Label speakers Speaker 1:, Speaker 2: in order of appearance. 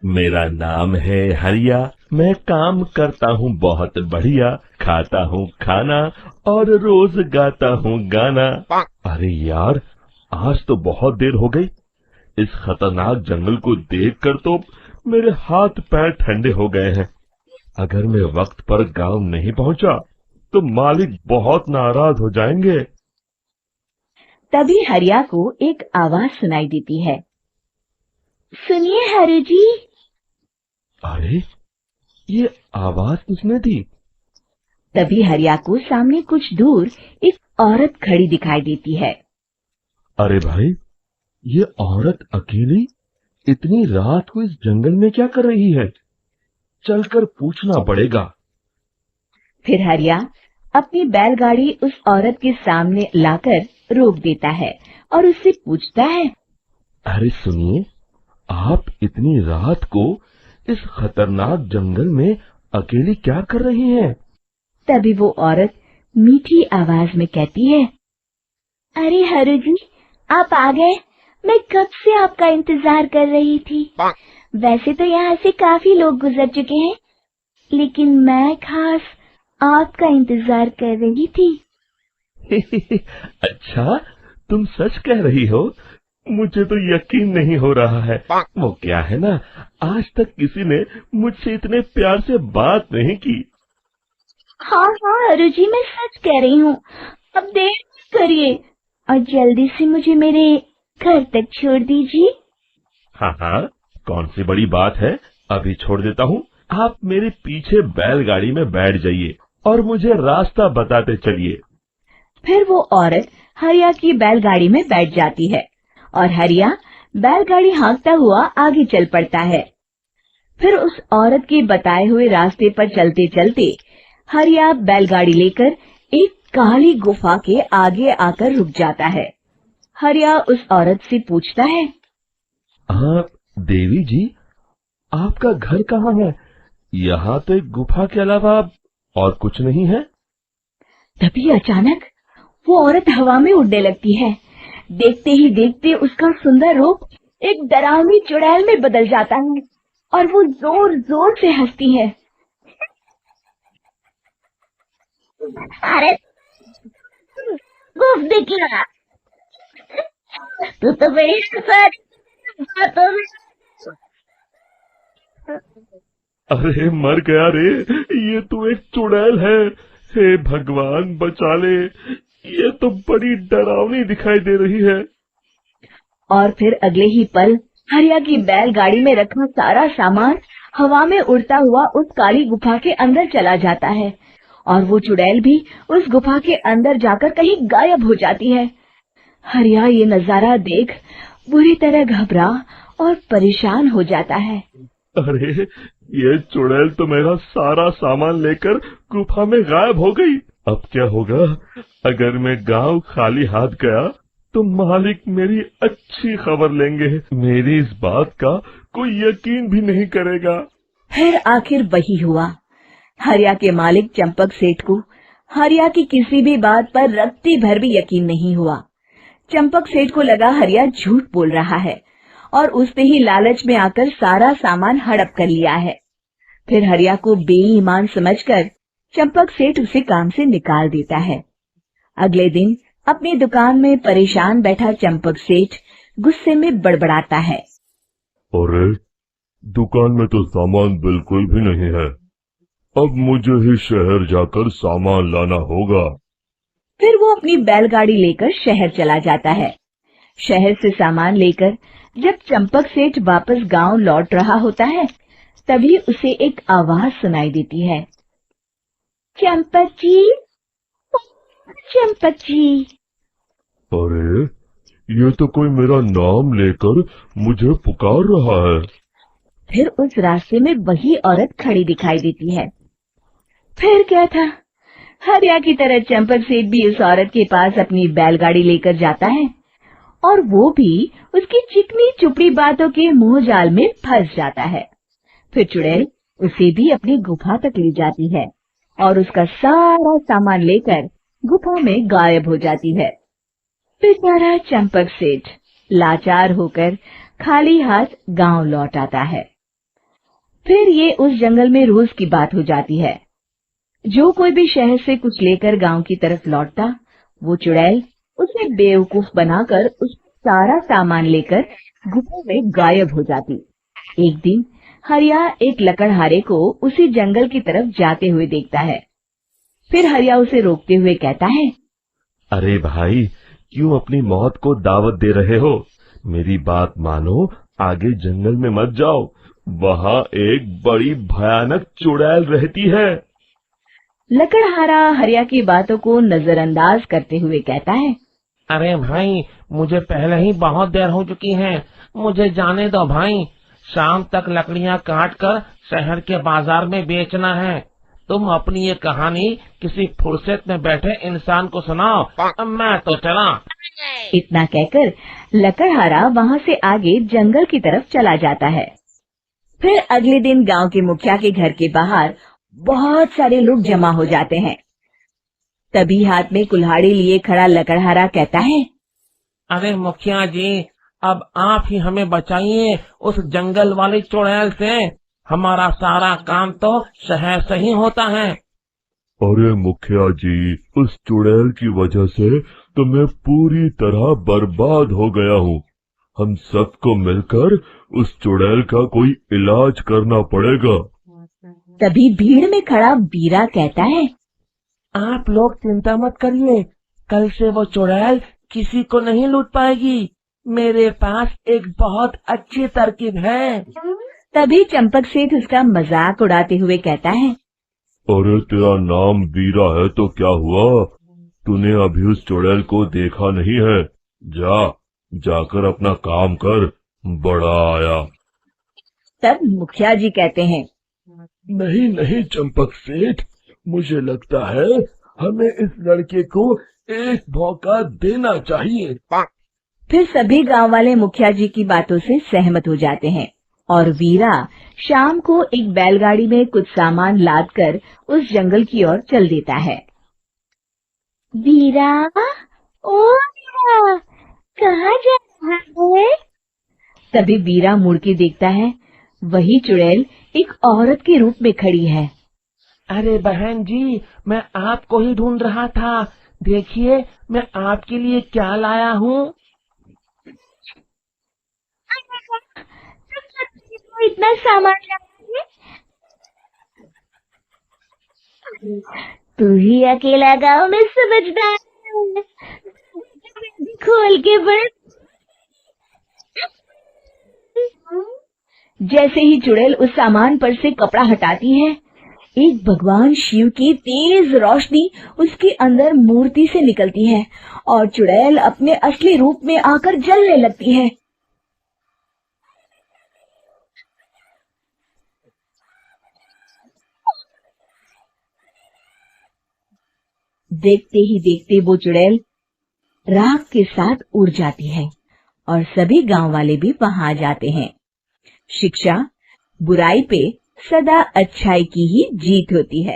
Speaker 1: मेरा नाम है हरिया, मैं काम करता हूँ बहुत बढ़िया, खाता हूँ खाना और रोज गाता हूँ गाना। अरे यार, आज तो बहुत देर हो गई। इस खतरनाक जंगल को देखकर तो मेरे हाथ पैर ठंडे हो गए हैं। अगर मैं वक्त पर गांव नहीं पहुंचा तो मालिक बहुत नाराज हो जाएंगे।
Speaker 2: तभी हरिया को एक आवाज सुनाई देती है। सुनिए हरि जी।
Speaker 1: अरे, ये आवाज किसने दी?
Speaker 2: तभी हरिया को सामने कुछ दूर एक औरत खड़ी दिखाई देती है।
Speaker 1: अरे भाई, ये औरत अकेली इतनी रात को इस जंगल में क्या कर रही है? चलकर पूछना पड़ेगा।
Speaker 2: फिर हरिया अपनी बैलगाड़ी उस औरत के सामने लाकर रोक देता है और उससे पूछता है।
Speaker 1: अरे सुनिए, आप इतनी रात को इस खतरनाक जंगल में अकेली क्या कर रही हैं?
Speaker 2: तभी वो औरत मीठी आवाज में कहती है। अरे हरु जी, आप आ गए। मैं कब से आपका इंतजार कर रही थी। वैसे तो यहाँ से काफी लोग गुजर चुके हैं, लेकिन मैं खास आपका इंतजार कर रही थी।
Speaker 1: अच्छा, तुम सच कह रही हो? मुझे तो यकीन नहीं हो रहा है। वो क्या है ना, आज तक किसी ने मुझसे इतने प्यार से बात नहीं की।
Speaker 2: हाँ हाँ हरु जी, मैं सच कह रही हूँ। अब देर मत करिए और जल्दी से मुझे मेरे घर तक छोड़ दीजिए।
Speaker 1: हाँ हाँ, कौन सी बड़ी बात है, अभी छोड़ देता हूँ। आप मेरे पीछे बैलगाड़ी में बैठ जाइए और मुझे रास्ता बताते चलिए।
Speaker 2: फिर वो औरत हरिया की बैलगाड़ी में बैठ जाती है और हरिया बैलगाड़ी हाँकता हुआ आगे चल पड़ता है। फिर उस औरत के बताए हुए रास्ते पर चलते चलते हरिया बैलगाड़ी लेकर एक काली गुफा के आगे आकर रुक जाता है। हरिया उस औरत से पूछता है।
Speaker 1: हाँ देवी जी, आपका घर कहाँ है? यहाँ तो एक गुफा के अलावा और कुछ नहीं है।
Speaker 2: तभी अचानक वो औरत हवा में उड़ने लगती है। देखते ही देखते उसका सुंदर रूप एक डरावनी चुड़ैल में बदल जाता है और वो जोर जोर से हंसती है। अरे गुफ दिखला, तू तो मेरी बातों में।
Speaker 1: अरे मर गया रे, ये तो एक चुड़ैल है। हे भगवान बचा ले, ये तो बड़ी डरावनी दिखाई दे रही है।
Speaker 2: और फिर अगले ही पल हरिया की बैलगाड़ी में रखा सारा सामान हवा में उड़ता हुआ उस काली गुफा के अंदर चला जाता है और वो चुड़ैल भी उस गुफा के अंदर जाकर कहीं गायब हो जाती है। हरिया ये नजारा देख बुरी तरह घबरा और परेशान हो जाता है।
Speaker 1: अरे, ये चुड़ैल तो मेरा सारा सामान लेकर गुफा में गायब हो गई। अब क्या होगा? अगर मैं गांव खाली हाथ गया तो मालिक मेरी अच्छी खबर लेंगे। मेरी इस बात का कोई यकीन भी नहीं करेगा।
Speaker 2: फिर आखिर वही हुआ। हरिया के मालिक चंपक सेठ को हरिया की किसी भी बात पर रत्ती भर भी यकीन नहीं हुआ। चंपक सेठ को लगा हरिया झूठ बोल रहा है और उसने ही लालच में आकर सारा सामान हड़प कर लिया है। फिर हरिया को बेईमान समझकर चंपक सेठ उसे काम से निकाल देता है। अगले दिन अपनी दुकान में परेशान बैठा चंपक सेठ गुस्से में बड़बड़ाता है।
Speaker 1: अरे, दुकान में तो सामान बिल्कुल भी नहीं है। अब मुझे ही शहर जाकर सामान लाना होगा।
Speaker 2: फिर वो अपनी बैलगाड़ी लेकर शहर चला जाता है। शहर से सामान लेकर जब चंपक सेठ वापस गांव लौट रहा होता है, तभी उसे एक आवाज सुनाई देती है। चंपक जी, चंपक जी।
Speaker 1: अरे, ये तो कोई मेरा नाम लेकर मुझे पुकार रहा है।
Speaker 2: फिर उस रास्ते में वही औरत खड़ी दिखाई देती है। फिर क्या था, हरिया की तरह चंपक सेठ भी उस औरत के पास अपनी बैलगाड़ी लेकर जाता है और वो भी उसकी चिकनी चुपड़ी बातों के मोह जाल में फंस जाता है। फिर चुड़ैल उसे भी अपनी गुफा तक ले जाती है और उसका सारा सामान लेकर गुफा में गायब हो जाती है। बेचारा चंपक सेठ लाचार होकर खाली हाथ गांव लौट आता है। फिर ये उस जंगल में रोज की बात हो जाती है। जो कोई भी शहर से कुछ लेकर गांव की तरफ लौटता, वो चुड़ैल उसे बेवकूफ बनाकर उसका सारा सामान लेकर गुफा में गायब हो जाती। एक दिन हरिया एक लकड़हारे को उसी जंगल की तरफ जाते हुए देखता है। फिर हरिया उसे रोकते हुए कहता है,
Speaker 1: अरे भाई, क्यों अपनी मौत को दावत दे रहे हो? मेरी बात मानो, आगे जंगल में मत जाओ, वहाँ एक बड़ी भयानक चुड़ैल रहती है।
Speaker 2: लकड़हारा हरिया की बातों को नजरअंदाज करते हुए कहता है,
Speaker 3: अरे भाई, मुझे पहले ही बहुत देर हो चुकी है, मुझे जाने दो भाई। शाम तक लकड़ियाँ काट कर शहर के बाजार में बेचना है। तुम अपनी ये कहानी किसी फुर्सत में बैठे इंसान को सुनाओ, मैं तो चला।
Speaker 2: इतना कहकर लकड़हारा वहाँ से आगे जंगल की तरफ चला जाता है। फिर अगले दिन गांव के मुखिया के घर के बाहर बहुत सारे लोग जमा हो जाते हैं। तभी हाथ में कुल्हाड़ी लिए खड़ा लकड़हारा कहता है,
Speaker 3: अरे मुखिया जी, अब आप ही हमें बचाइए उस जंगल वाली चुड़ैल से। हमारा सारा काम तो शहर से ही होता है।
Speaker 1: अरे मुखिया जी, उस चुड़ैल की वजह से तो मैं पूरी तरह बर्बाद हो गया हूँ। हम सबको मिलकर उस चुड़ैल का कोई इलाज करना पड़ेगा।
Speaker 2: तभी भीड़ में खड़ा बीरा कहता है,
Speaker 3: आप लोग चिंता मत करिए, कल से वो चुड़ैल किसी को नहीं लूट पाएगी। मेरे पास एक बहुत अच्छी तरकीब है।
Speaker 2: तभी चंपक सेठ उसका मजाक उड़ाते हुए कहता है,
Speaker 1: अरे तेरा नाम वीरा है तो क्या हुआ? तूने अभी उस चुड़ैल को देखा नहीं है? जाकर अपना काम कर, बड़ा आया।
Speaker 2: तब मुखिया जी कहते हैं,
Speaker 1: नहीं नहीं चंपक सेठ, मुझे लगता है हमें इस लड़के को एक मौका देना चाहिए।
Speaker 2: फिर सभी गांव वाले मुखिया जी की बातों से सहमत हो जाते हैं और वीरा शाम को एक बैलगाड़ी में कुछ सामान लादकर उस जंगल की ओर चल देता है। वीरा, ओ वीरा, कहाँ जा रहा है? तभी वीरा मुड़ के देखता है, वही चुड़ैल एक औरत के रूप में खड़ी है।
Speaker 3: अरे बहन जी, मैं आपको ही ढूंढ रहा था। देखिए, मैं आपके लिए क्या लाया हूँ।
Speaker 2: इतना सामान लाया है? तू ही अकेला गांव में समझदार है। खोल के बढ़। जैसे ही चुड़ैल उस सामान पर से कपड़ा हटाती है, एक भगवान शिव की तेज रोशनी उसके अंदर मूर्ति से निकलती है और चुड़ैल अपने असली रूप में आकर जलने लगती है। देखते ही देखते वो चुड़ैल राख के साथ उड़ जाती है और सभी गांव वाले भी वहां जाते हैं। शिक्षा बुराई पे सदा अच्छाई की ही जीत होती है।